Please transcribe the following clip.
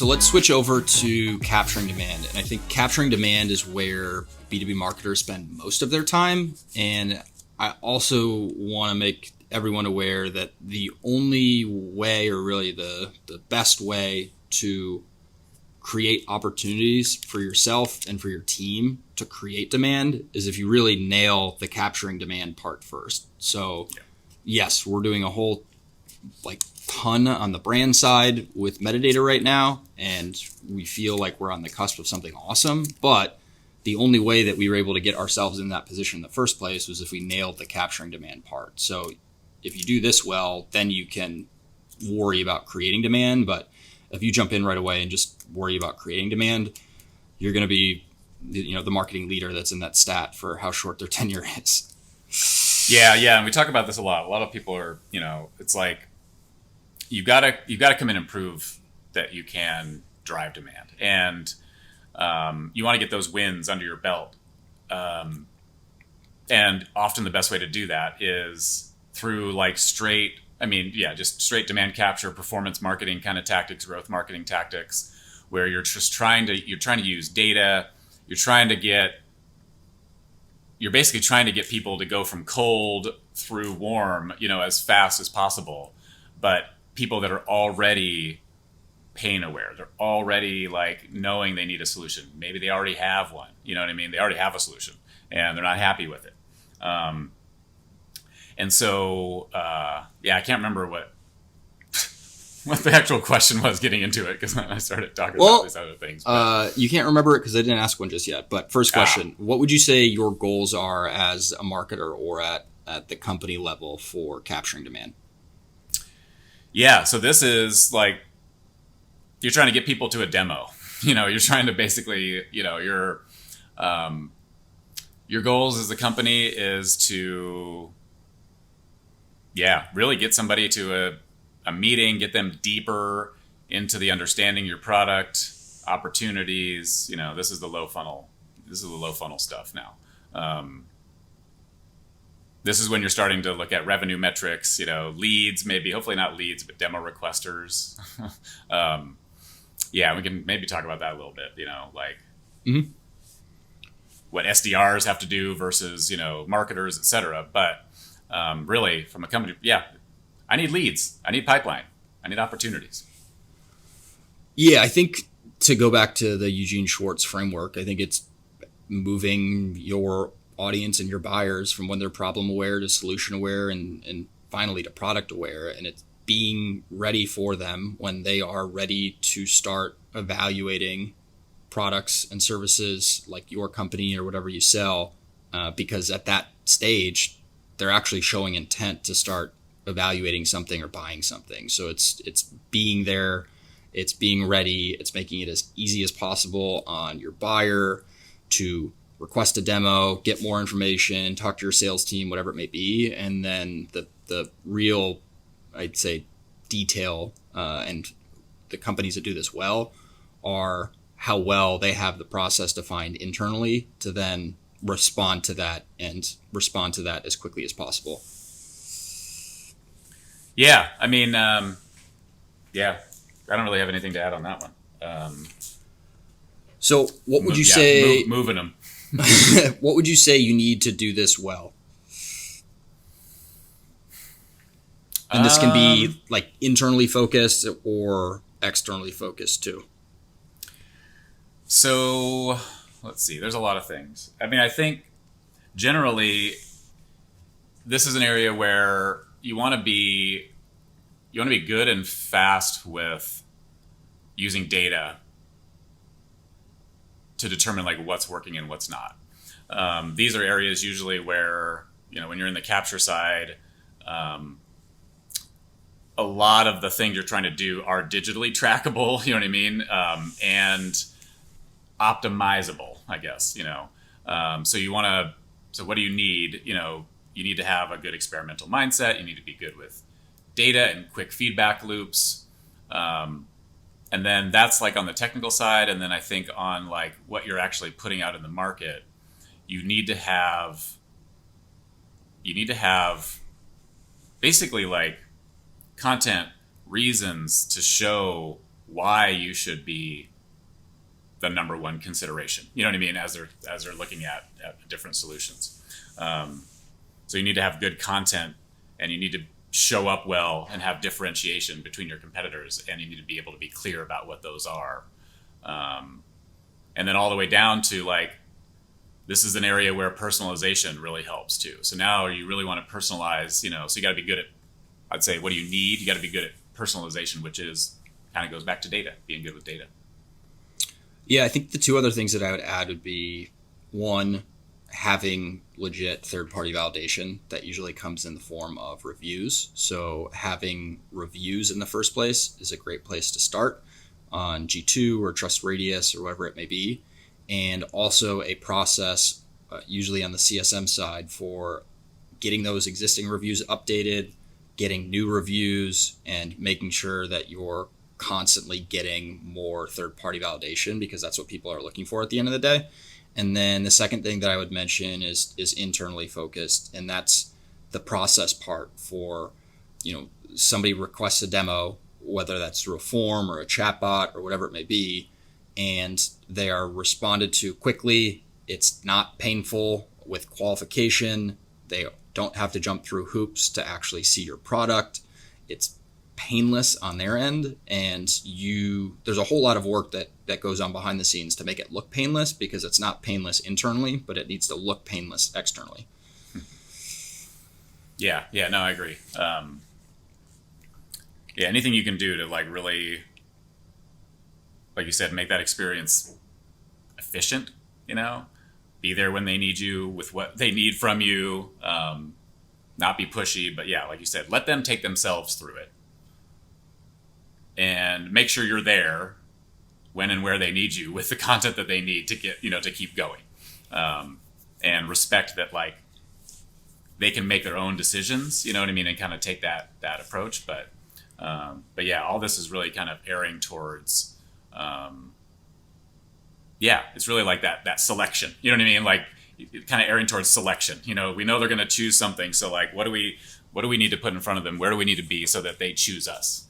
So let's switch over to capturing demand. And I think capturing demand is where B2B marketers spend most of their time. And I also want to make everyone aware that the only way, or really the best way to create opportunities for yourself and for your team to create demand is if you really nail the capturing demand part first. So yes, we're doing a whole ton on the brand side with metadata right now, and we feel like we're on the cusp of something awesome. But the only way that we were able to get ourselves in that position in the first place was if we nailed the capturing demand part. So if you do this well, then you can worry about creating demand. But if you jump in right away and just worry about creating demand, you're going to be, the marketing leader that's in that stat for how short their tenure is. Yeah. And we talk about this a lot. A lot of people are, it's like, you gotta come in and prove that you can drive demand, and you want to get those wins under your belt. And often the best way to do that is through straight demand capture, performance marketing kind of tactics, growth marketing tactics, where you're trying to use data. You're basically trying to get people to go from cold through warm, as fast as possible, but people that are already pain aware, they're already knowing they need a solution. Maybe they already have one, They already have a solution and they're not happy with it. And so, I can't remember what the actual question was getting into it, because I started talking about these other things. You can't remember it because I didn't ask one just yet. But first question, what would you say your goals are as a marketer or at the company level for capturing demand? Yeah, so this is you're trying to get people to a demo. You're trying to basically, your goals as a company is to, really get somebody to a meeting, get them deeper into the understanding your product, opportunities. This is the low funnel. This is the low funnel stuff now. This is when you're starting to look at revenue metrics, leads, maybe, hopefully not leads, but demo requesters. We can maybe talk about that a little bit, what SDRs have to do versus, marketers, et cetera. But really, from a company, I need leads. I need pipeline. I need opportunities. Yeah, I think to go back to the Eugene Schwartz framework, I think it's moving your audience and your buyers from when they're problem aware to solution aware and finally to product aware. And it's being ready for them when they are ready to start evaluating products and services like your company or whatever you sell, because at that stage, they're actually showing intent to start evaluating something or buying something. So it's being there, it's being ready, it's making it as easy as possible on your buyer to request a demo, get more information, talk to your sales team, whatever it may be. And then the real, I'd say, detail and the companies that do this well are how well they have the process defined internally to then respond to that as quickly as possible. Yeah, I mean, I don't really have anything to add on that one. So what would you say? Moving them. What would you say you need to do this well? And this can be internally focused or externally focused too. So let's see. There's a lot of things. I mean, I think generally this is an area where you want to be good and fast with using data to determine what's working and what's not. These are areas usually where, when you're in the capture side, a lot of the things you're trying to do are digitally trackable, you know what I mean? And optimizable, I guess, so what do you need? You need to have a good experimental mindset. You need to be good with data and quick feedback loops. And then that's on the technical side. And then I think on what you're actually putting out in the market, you need to have basically content reasons to show why you should be the number one consideration. You know what I mean? As they're looking at different solutions. So you need to have good content, and you need to show up well and have differentiation between your competitors, and you need to be able to be clear about what those are. And then all the way down to like, this is an area where personalization really helps too. So now you really want to personalize, you know, so you got to be good at, I'd say, what do you need? You got to be good at personalization, which is kind of goes back to data, being good with data. Yeah, I think the two other things that I would add would be, one, having legit third-party validation that usually comes in the form of reviews. So having reviews in the first place is a great place to start on G2 or Trust Radius or whatever it may be. And also a process, usually on the CSM side, for getting those existing reviews updated, getting new reviews, and making sure that you're constantly getting more third-party validation, because that's what people are looking for at the end of the day. And then the second thing that I would mention is internally focused, and that's the process part for, you know, somebody requests a demo, whether that's through a form or a chatbot or whatever it may be, and they are responded to quickly. It's not painful with qualification. They don't have to jump through hoops to actually see your product. It's painless on their end, and there's a whole lot of work that goes on behind the scenes to make it look painless, because it's not painless internally, but it needs to look painless externally. Yeah, no, I agree. Yeah, anything you can do to like really, like you said, make that experience efficient, you know, be there when they need you with what they need from you, not be pushy, but yeah, like you said, let them take themselves through it. And make sure you're there when and where they need you with the content that they need to get, you know, to keep going. And respect that, like, they can make their own decisions, you know what I mean, and kind of take that approach. But yeah, all this is really kind of erring towards, it's really like that selection, you know what I mean? Like, kind of erring towards selection. You know, we know they're going to choose something. So like, what do we need to put in front of them? Where do we need to be so that they choose us?